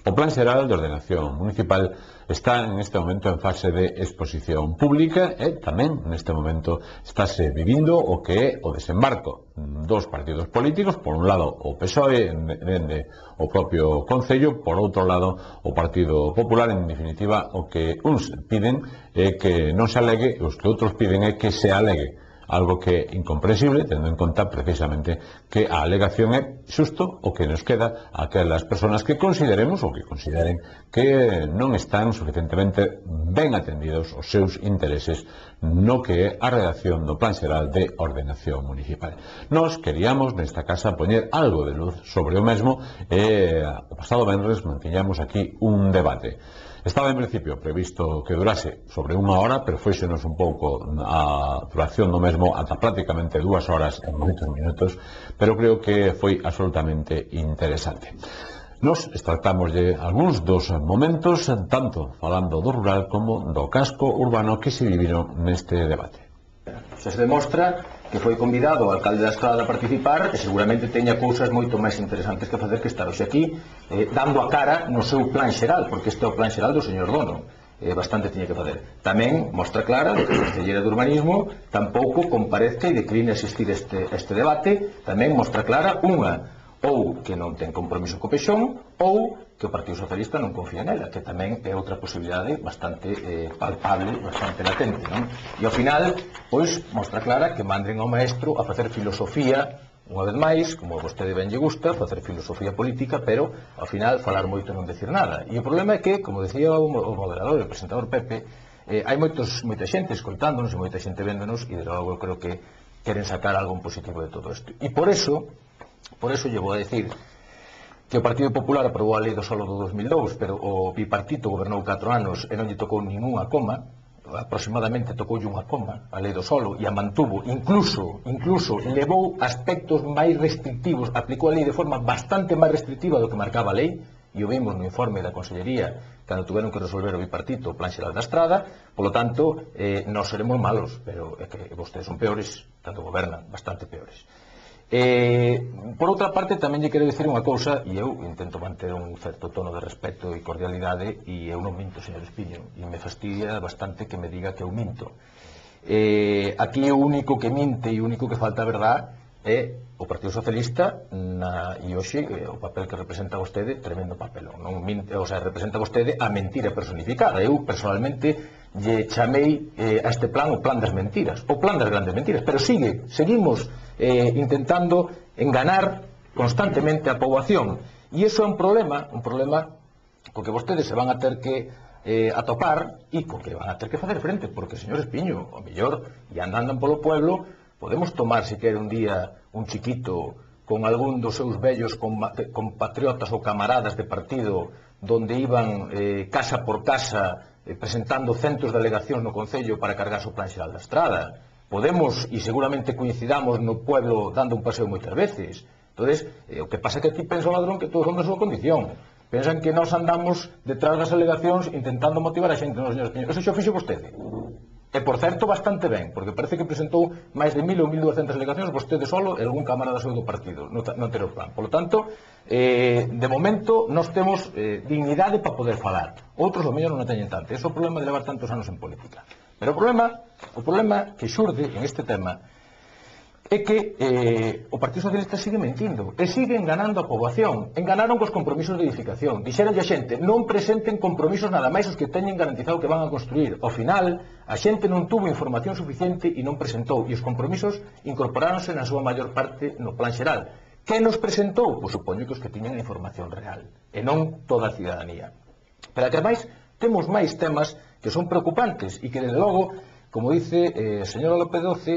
O Plan Xeral de Ordenación Municipal está en este momento en fase de exposición pública e tamén neste momento estáse vivindo o que é o desembarco dos partidos políticos, por un lado o PSOE, dende o propio Concello, por outro lado o Partido Popular. En definitiva, o que uns piden é que non se alegue e os que outros piden é que se alegue, algo que é incomprensible, tendo en conta precisamente que a alegación é xusto o que nos queda a aquelas persoas que consideremos ou que consideren que non están suficientemente ben atendidos os seus intereses no que é a redacción do Plan Xeral de Ordenación Municipal. Nós queríamos nesta casa poñer algo de luz sobre o mesmo e o pasado venres mantiñamos aquí un debate. Estaba en principio previsto que durase sobre unha hora, pero foixenos un pouco a duración do mesmo ata prácticamente 2 horas e moitos minutos, pero creo que foi absolutamente interesante. Nos tratamos de algúns dos momentos, tanto falando do rural como do casco urbano que se viviron neste debate. Se demostra que foi convidado o alcalde da Estrada a participar e seguramente teña cousas moito máis interesantes que facer que estar hoxe aquí dando a cara no seu plan xeral, porque este é o plan xeral do señor Dono. Bastante tiña que facer. Tamén mostra clara que a Conselleira de Urbanismo tampouco comparezca e decline asistir a este debate. Tamén mostra clara unha, ou que non ten compromiso co Pexón, ou que o Partido Socialista non confía nela, que tamén é outra posibilidade bastante palpable, bastante latente, non? E ao final, pois, mostra clara que mandren ao maestro a facer filosofía, unha vez máis, como a vostede ben lle gusta, facer filosofía política, pero, ao final, falar moito e non decir nada. E o problema é que, como decía o moderador, o presentador Pepe, hai moita xente escoitándonos e moita xente véndonos, e, de logo, eu creo que queren sacar algo positivo de todo isto. E por eso lle vou a decir que o Partido Popular aprobou a lei do solo do 2002, pero o bipartito gobernou 4 anos e non lle tocou ninguna coma, aproximadamente tocoulle unha coma a lei do solo e a mantuvo, incluso levou aspectos máis restrictivos, aplicou a lei de forma bastante máis restrictiva do que marcaba a lei, e o vimos no informe da Consellería cando tuveron que resolver o bipartito o Plan Xeral da Estrada. Polo tanto, nós seremos malos, pero é que vostedes son peores, tanto gobernan, bastante peores. Por outra parte, tamén lle quero dicir unha cousa, e eu intento manter un certo tono de respeto e cordialidade, e eu non minto, señor Espiño, e me fastidia bastante que me diga que eu minto. Aquí o único que minte e o único que falta a verdad é o Partido Socialista, e hoxe o papel que representa vostede, tremendo papel, representa vostede a mentira personificada. Eu personalmente lle chamei a este plan o plan das mentiras, o plan das grandes mentiras, pero seguimos intentando enganar constantemente a poboación, e iso é un problema co que vostedes se van a ter que atopar e co que van a ter que facer frente, porque, señor Espiño, o mellor, e andan polo pueblo, podemos tomar, se quere, un día un chiquito con algún dos seus vellos compatriotas ou camaradas de partido, donde iban casa por casa presentando centos de alegacións no Concello para cargarse o Plan Xeral da Estrada. Podemos, e seguramente coincidamos no pueblo dando un paseo moitas veces. Entonces, o que pasa é que aquí pensa o ladrón que todos son da súa condición. Pensan que nós andamos detrás das alegacións intentando motivar a xente. Non, señor Espiño, eso xo fixo vostede. E, por certo, bastante ben, porque parece que presentou máis de 1000 ou 1200 alegacións vostede solo e algún camarada seu do partido no anterior plan. Por lo tanto, de momento, nós temos dignidade para poder falar. Outros, o mellor, non a teñen tanto. Ese é o problema de levar tantos anos en política. Pero o problema que xurde en este tema é que o Partido Socialista sigue mentindo e sigue enganando a poboación. Enganaron cos compromisos de edificación. Dixeronlle a xente, non presenten compromisos nada máis os que teñen garantizado que van a construir. Ao final, a xente non tuvo información suficiente e non presentou, e os compromisos incorporáronse na súa maior parte no Plan Xeral. Que nos presentou? Pois supoño que os que tiñan a información real, e non toda a cidadanía. Pero que ademais temos máis temas que son preocupantes e que, desde logo, como dice a señora López Doce,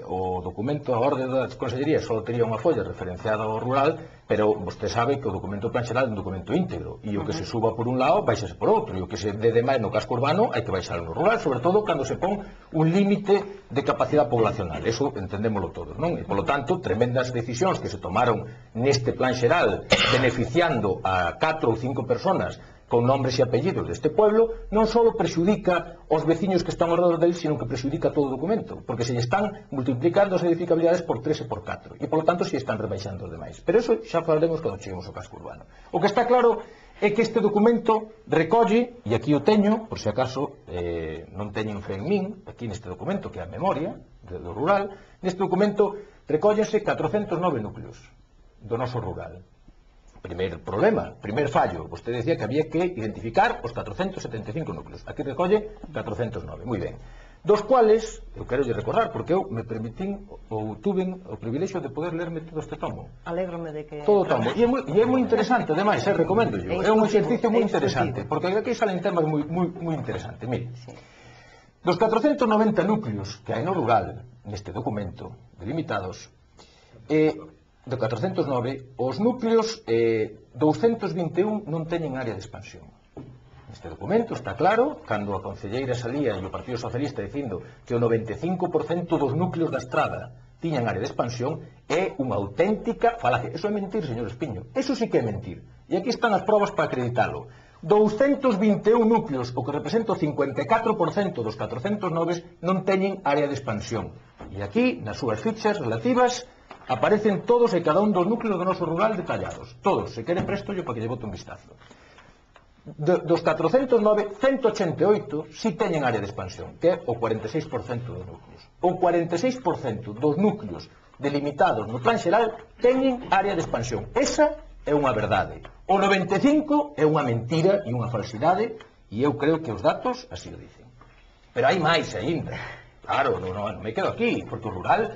o documento, a orde da Consellería só tería unha folla referenciada ao rural, pero vostede sabe que o documento Plan Xeral é un documento íntegro, e o que se suba por un lado baixase por outro, e o que se dé de máis no casco urbano hai que baixar no rural, sobre todo cando se pon un límite de capacidade poblacional. Eso entendémoslo todos, non? E, polo tanto, tremendas decisións que se tomaron neste Plan Xeral beneficiando a 4 ou 5 personas con nombres e apellidos deste pueblo, non só prexudica os veciños que están ao redor del, sino que prexudica todo o documento, porque se lle están multiplicando as edificabilidades por 3 e por 4, e, polo tanto, se están rebaixando os demais. Pero eso xa falaremos cando cheguemos ao casco urbano. O que está claro é que este documento recolle, e aquí o teño, por se acaso non teñen fe en min, aquí neste documento, que é a memoria do rural, neste documento recóllense 409 núcleos do noso rural. Primeiro problema, primeiro fallo, vostede decía que había que identificar os 475 núcleos. Aquí recolle 409, moi ben. Dos cuales, eu quero lle recordar, porque eu me permitín ou tuven o privilexio de poder lerme todo este tomo. Alégrome de que... Todo o tomo. E é moi interesante, ademais, recomendo yo. É un exercicio moi interesante, porque aquí salen temas moi interesantes. Mire, dos 490 núcleos que hai no rural, neste documento, delimitados, do 409, os núcleos 221 non teñen área de expansión. Neste documento está claro, cando a concelleira salía e o Partido Socialista dicindo que o 95% dos núcleos da estrada tiñan área de expansión, é unha auténtica falacia. Eso é mentir, señor Espiño. Eso sí que é mentir. E aquí están as probas para acreditalo. 221 núcleos, o que representa o 54% dos 409, non teñen área de expansión. E aquí, nas súas fichas relativas, aparecen todos e cada un dos núcleos do noso rural detallados. Todos, se quere presto yo para que lle bote un vistazo. Dos 409, 188 si teñen área de expansión, que é o 46% dos núcleos. O 46% dos núcleos delimitados no plan xeral teñen área de expansión. Esa é unha verdade. O 95 é unha mentira e unha falsidade, e eu creo que os datos así o dicen. Pero hai máis aínda. Claro, non me quedo aquí, porque o rural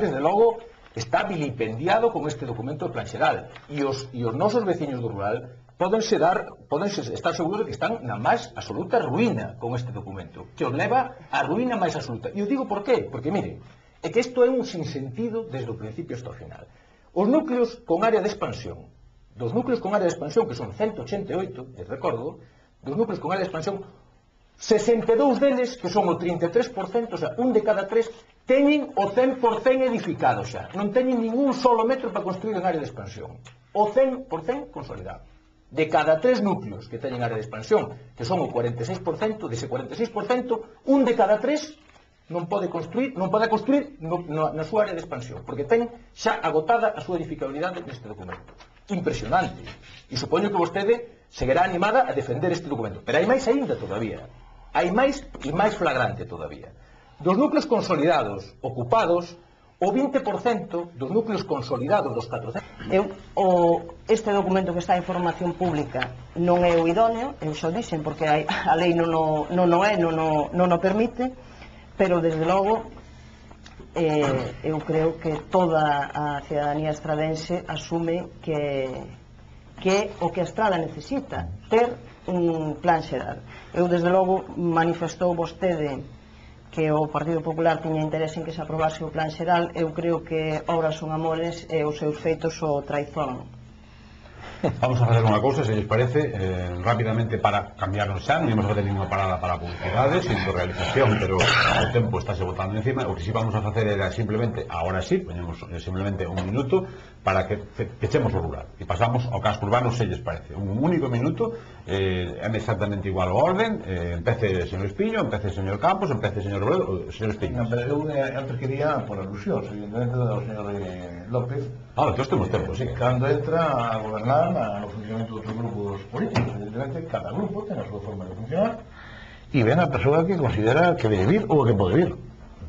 desde logo está vilipendiado con este documento do plan xeral, e os nosos veciños do rural podense estar seguros de que están na máis absoluta ruína con este documento, que os leva á ruína máis absoluta. E os digo por qué, porque mire, é que isto é un sinsentido desde o principio hasta o final. Os núcleos con área de expansión, dos núcleos con área de expansión, que son 188, les recordo, dos núcleos con área de expansión, 62 deles, que son o 33%, o sea, un de cada tres, teñen o 100% edificado xa. Non teñen ningún solo metro para construir en área de expansión. O 100% consolidado. De cada tres núcleos que teñen área de expansión, que son o 46%, dese 46%, un de cada tres non pode construir na súa área de expansión, porque ten xa agotada a súa edificabilidade neste documento. Impresionante. E supoño que vostede seguirá animada a defender este documento. Pero hai máis aínda todavía. Hai máis e máis flagrante todavía. Dos núcleos consolidados, ocupados, o 20% dos núcleos consolidados dos 400... Este documento que está en información pública non é o idóneo, eu xo dixen, porque a lei non o permite, pero desde logo eu creo que toda a cidadanía estradense asume que o que a estrada necesita, ter un plan xeral. Eu desde logo manifestou vostede que o Partido Popular tiña interés en que se aprobase o plan xeral. Eu creo que obras son amores e os seus feitos o traizón. Vamos a facer unha cousa, se lles parece, rapidamente, para cambiarnos xa. Non imos a fazer ninguna parada para publicidade, sin realización, pero o tempo está se botando encima. O que si vamos a facer era simplemente, agora sí, poñemos simplemente un minuto para que pechemos o rural e pasamos ao casco urbano, se lles parece. Un único minuto, é exactamente igual o orden. Empece o señor Espiño, empece o señor Campos, empece o señor Espiño. Eu antes quería, por alusións, evidentemente, do señor López. Todos temos tempo, sí. Cando entra a gobernar no funcionamento de outros grupos políticos, evidentemente, cada grupo ten a súa forma de funcionar e ven a persoa que considera que debe vir ou que pode vir.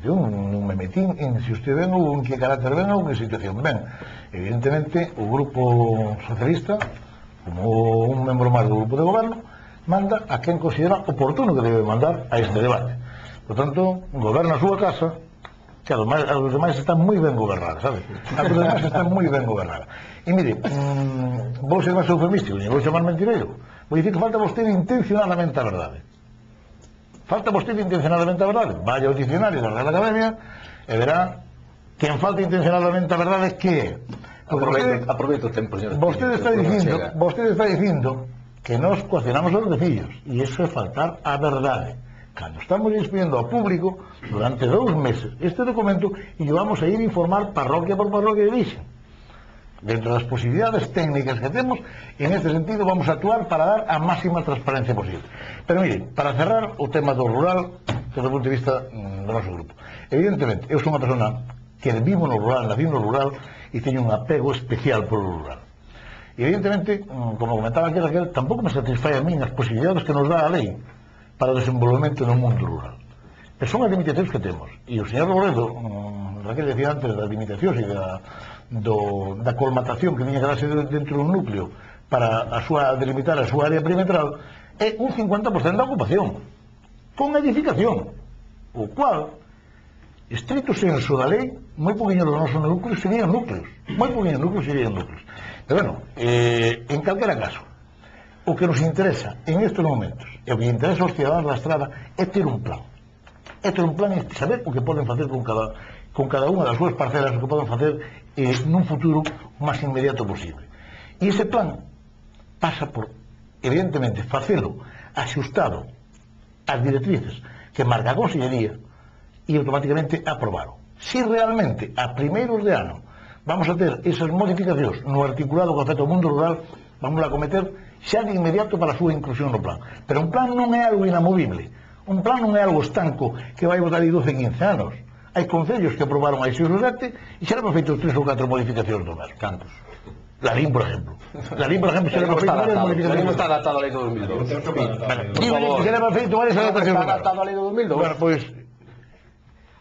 Eu non me metín en se usted ven ou en que carácter ven ou en que situación ven. Evidentemente, o grupo socialista, como un membro máis do grupo de goberno, manda a quen considera oportuno que debe mandar a este debate. Por tanto, goberna a súa casa, que a los demais están moi ben gobernadas, sabe? A los demais están moi ben gobernadas. E mire, vou ser máis eufemístico, e vou chamar mentireiro. Vou dicir que falta vostede intencionadamente a verdade. Falta vostede intencionadamente a verdade. Vaya ao dicionario da Real Academia e verá que en falta intencionadamente a verdade que é. Aproveito o tempo, señor. Vostede está dicindo que nos cuestionamos os veciños, e iso é faltar a verdade. Cando estamos expidindo ao público durante 2 meses este documento e o vamos a ir informar parroquia por parroquia de origen. Dentro das posibilidades técnicas que temos, en este sentido vamos a actuar para dar a máxima transparencia posible. Pero mire, para cerrar o tema do rural, desde o punto de vista do noso grupo, evidentemente, eu sou unha persona que vivo no rural, nací no rural e teño un apego especial polo rural. E evidentemente, como comentaba aquí Raquel, tampouco me satisfai a mí as posibilidades que nos dá a lei para o desenvolvemento no mundo rural. Pero son as limitacións que temos. E o señor Robledo, Raquel decía antes das limitacións e da colmatación que tiña que darse dentro dun núcleo para delimitar a súa área perimetral, é un 50% da ocupación, con edificación, o cual, estrito senso da lei, moi poquinho dos nosos núcleos serían núcleos, moi poquinho núcleos serían núcleos. Pero bueno, en calquera caso, o que nos interesa en estes momentos, e o que interesa aos cidadanos da estrada, é ter un plan. É ter un plan e saber o que poden facer con cada unha das súas parcelas, o que poden facer nun futuro o máis inmediato posible. E ese plan pasa por, evidentemente, facelo axustado ás directrices que marca a Consellería e automáticamente aprobaro. Si realmente a primeiros de ano vamos a ter esas modificacións no articulado con respecto ao mundo rural, vamos a cometer xa de inmediato para a súa inclusión no plan. Pero un plan non é algo inamovible, un plan non é algo estanco que vai votar aí 12 15 anos. Hai concellos que aprobaron aí 6 ou 7 e xa levan feito 3 ou 4 modificacións do mesmo. Cantos? Larín, por exemplo. Larín, por exemplo, xa levan feito varias modificacións. Larín non está adaptado a lei de 2002. Digo que xa levan feito varias adaptacións. Está adaptado a lei de 2002. Bueno, pois...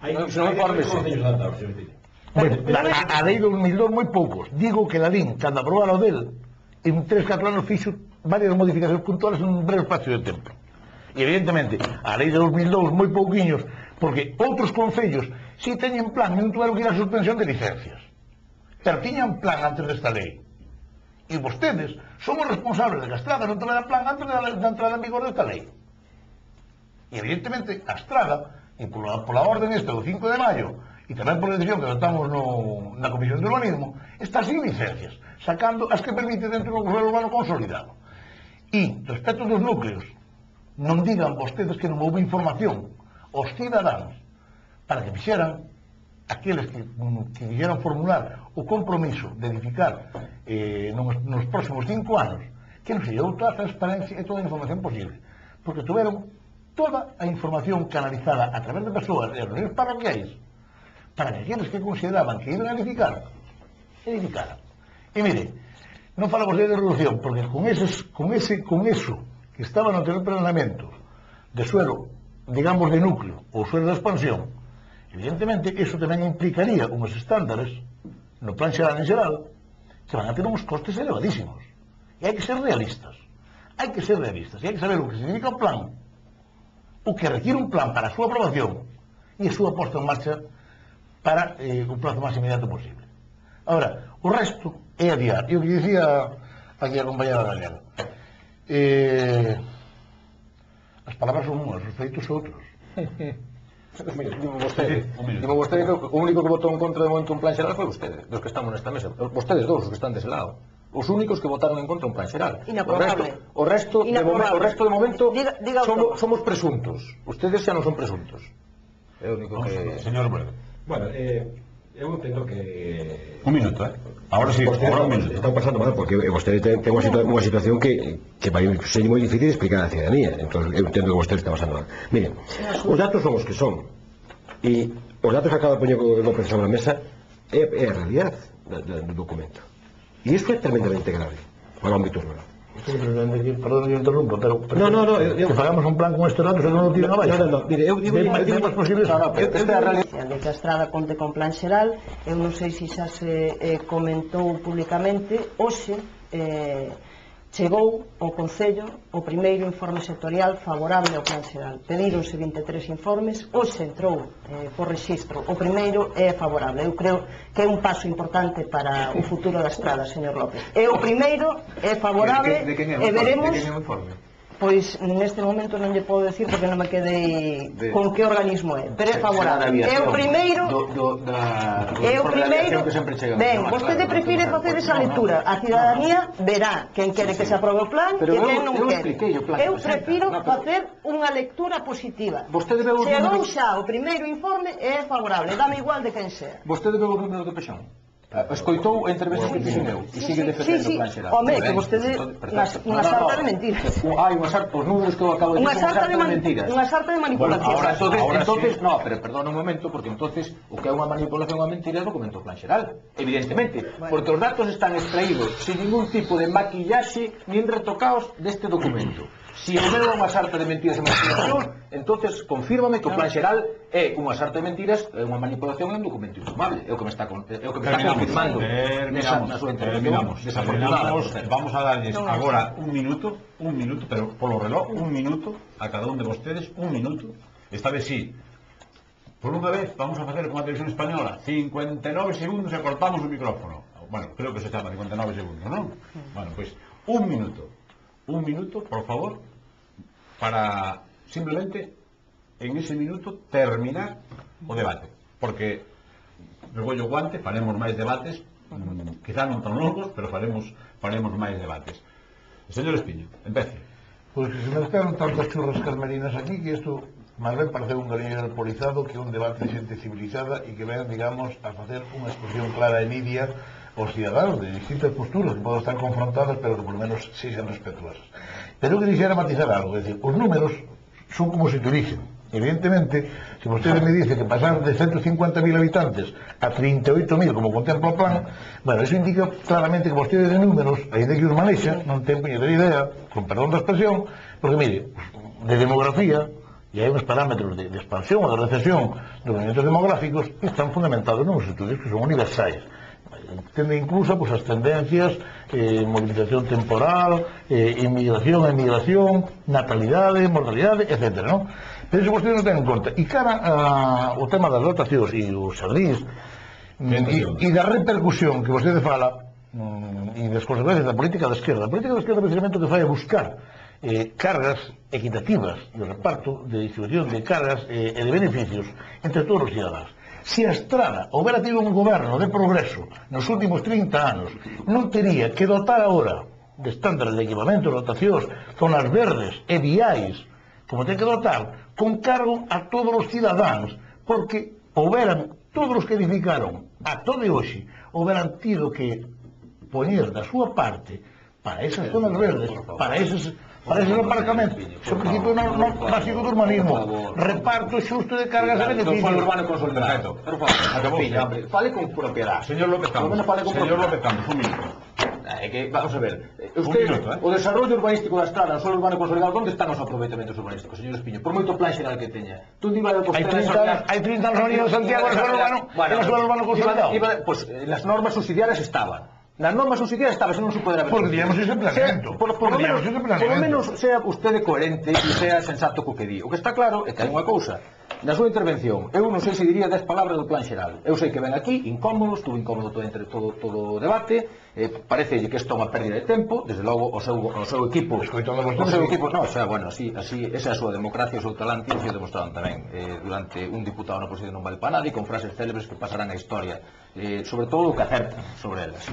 Se non informes, A lei de 2002 moi poucos. Digo que Larín, cando aprobara o del, en 3-4 anos fixo varias modificacións puntuales en un breve espacio de tempo. E evidentemente, a lei de 2002 moi pouquiños, porque outros concellos si teñen plan, non tuveron que ir a suspensión de licencias. Pero tiñan plan antes desta lei. E vostedes son os responsables de que a Estrada non tuvera plan antes da entrada en vigor desta lei. E evidentemente, a Estrada, e pola orden esta do 5 de maio, e tamén por decisión que adoptamos na Comisión de Urbanismo, está sin licencias, sacando as que permite dentro do Consello Urbano consolidado. E, respecto dos núcleos, non digan vostedes que non houve información aos cidadáns para que fixeran aqueles que quixeran formular o compromiso de edificar nos próximos 5 anos, que non se llevou toda a transparencia e toda a información posible, porque tuveron toda a información canalizada a través de persoas e reunións parroquiais para que aqueles que consideraban que iban a edificaran. E mire, non falamos de reducción, porque con eso que estaba no anterior planeamento de suelo, digamos, de núcleo ou suelo de expansión, evidentemente, eso tamén implicaría uns estándares no plan xeral en xeral que van a ter uns costes elevadísimos. E hai que ser realistas. E hai que saber o que significa o plan, o que requiere un plan para a súa aprobación e a súa posta en marcha para o plazo máis inmediato posible. Ahora, o resto é adiar. E o que dicía aquí a compañera Daniela, as palabras son unhas, os feitos son outros. Dimo vostede que o único que votou en contra de momento un plan xeral foi vostede, dos que estamos nesta mesa. Vostedes dous, os que están dese lado. Os únicos que votaron en contra un plan xeral. Inaprobable. O resto de momento diga somos presuntos. Ustedes xa non son presuntos. É o único que... Señor Bredo. Bueno, eu entendo que... Un minuto, Ahora sí, ahora un minuto. Están pasando mal, porque vostede ten unha situación que vai ser moi difícil de explicar á ciudadanía. Entón, eu entendo que vostede está pasando mal. Miren, os datos son os que son. E os datos que acaba de poñer López sobre a mesa é a realidade do documento. E isto é tremendamente grave para o ámbito rural. Perdón que eu interrumpo, pero que fagamos un plan con estes datos e non o tiran abaixo. Mire, eu digo máis posibles. Esta é a realidade de que a Estrada conte con plan xeral. Eu non sei se xa se comentou publicamente. Hoxe chegou ao Concello o primeiro informe sectorial favorable ao plan xeral. Pedíronse 23 informes, hoxe entrou por rexistro o primeiro é favorable. Eu creo que é un paso importante para o futuro da Estrada, señor López. E o primeiro é favorable e veremos... De quen é o informe? Pois neste momento non lle podo decir porque non me quedei con que organismo é, pero é favorable. É o primeiro ben, vostede prefire facer esa lectura. A ciudadanía verá quen quere que se aprobe o plan e quen non quere. Eu prefiro facer unha lectura positiva. Chegou xa o primeiro informe e é favorable, dame igual de quen sea. Vostede veu os números do Pexón? Escoitou a intervención que fixen eu e sigue defendendo o plan xeral. Home, que vostede unha sarta de mentiras. Hai unha sarta, os números que eu acabo de Unha dicir son sarta de mentiras. Unha sarta de manipulación. Entonces, no, pero perdona un momento, porque entonces o que é unha manipulación ou mentira é o documento do plan xeral, evidentemente, porque os datos están extraídos sin ningún tipo de maquillaxe nin retocaos deste documento. Si houbera unha sarta de mentiras e manipulación, entonces confírmame que o plan xeral é unha sarta de mentiras, é unha manipulación e un documento infumable. É o que me está confirmando na súa intervención. Terminamos. Vamos a darles agora un minuto, pero polo reloj, un minuto a cada un de vostedes, un minuto. Esta vez sí. Por unha vez vamos a facer como a televisión española, 59 segundos e cortamos o micrófono. Bueno, creo que se chama 59 segundos, non? Bueno, pois un minuto, por favor, para simplemente en ese minuto terminar o debate, porque regollo guante, faremos máis debates, quizá non tan longos, pero faremos máis debates. Señor Espiño, empece. Pois que se mezclaron tantas churras carmelinas aquí que isto máis ben parece un galiñero alporizado que un debate de xente civilizada e que ven, digamos, a facer unha expresión clara e nítida os ciudadanos de distintas posturas que poden estar confrontadas, pero que por lo menos sexan respetuosas. Pero eu que quixera matizar algo, é dicir, os números son como se te dicen. Evidentemente, se vostede me dice que pasar de 150.000 habitantes a 38.000 como contempla o plan, bueno, eso indica claramente que vostede de números, ainda que os manexa, non ten puñetera idea, con perdón da expresión, porque mire, de demografía, e hai uns parámetros de expansión ou de recesión dos movimientos demográficos que están fundamentados nos estudios que son universais. Tende incluso pues, as tendencias, movilización temporal, inmigración, emigración, natalidade, mortalidade, etc. ¿no? Pero iso vostedes non ten en conta. E cara ao tema das dotacións e os xadrís e da repercusión que vostede fala e das consecuencias da política da esquerda. A política da esquerda precisamente o que fai é buscar cargas equitativas de reparto, de distribución de cargas e de beneficios entre todos os ciudadanos. Se a Estrada houbera tido un goberno de progreso nos últimos 30 anos, non tería que dotar agora de estándares de equipamento, dotacións, zonas verdes e viais, como ten que dotar, con cargo a todos os cidadáns, porque houberan, todos os que edificaron a todo de hoxe, houberan tido que poñer da súa parte para esas zonas verdes, para esos aparcamentos. Iso é o principio básico do urbanismo. Reparto xusto de cargas e beneficios. Fale urbano consolidado. Por favor, fale con propiedad. Señor López Campos, un minuto. É que, vamos a ver, o desarrollo urbanístico da Estrada, o suelo urbano consolidado, onde están os aproveitamentos urbanísticos, señor Espiño? Por moito plan xeral que teña. Hai 30 anos no de Santiago no suelo urbano consolidado. Pois, nas normas subsidiarias estaban. Nas normas subsidiarias estaba, se non se podera ver. Porque teníamos ese planeamento. Por lo menos sea vostede coherente e sea sensato co que di. O que está claro é que hai unha cousa. Na súa intervención, eu non sei se diría 10 palabras do plan xeral. Eu sei que ven aquí, incómodo, estuvo incómodo todo o debate, parece que isto é unha pérdida de tempo, desde logo o seu equipo, non, xa, bueno, así, esa é a súa democracia, o seu talante, e o demostraron tamén durante un diputado na oposición non vale para nada, e con frases célebres que pasarán a historia, sobre todo o que acertan sobre elas.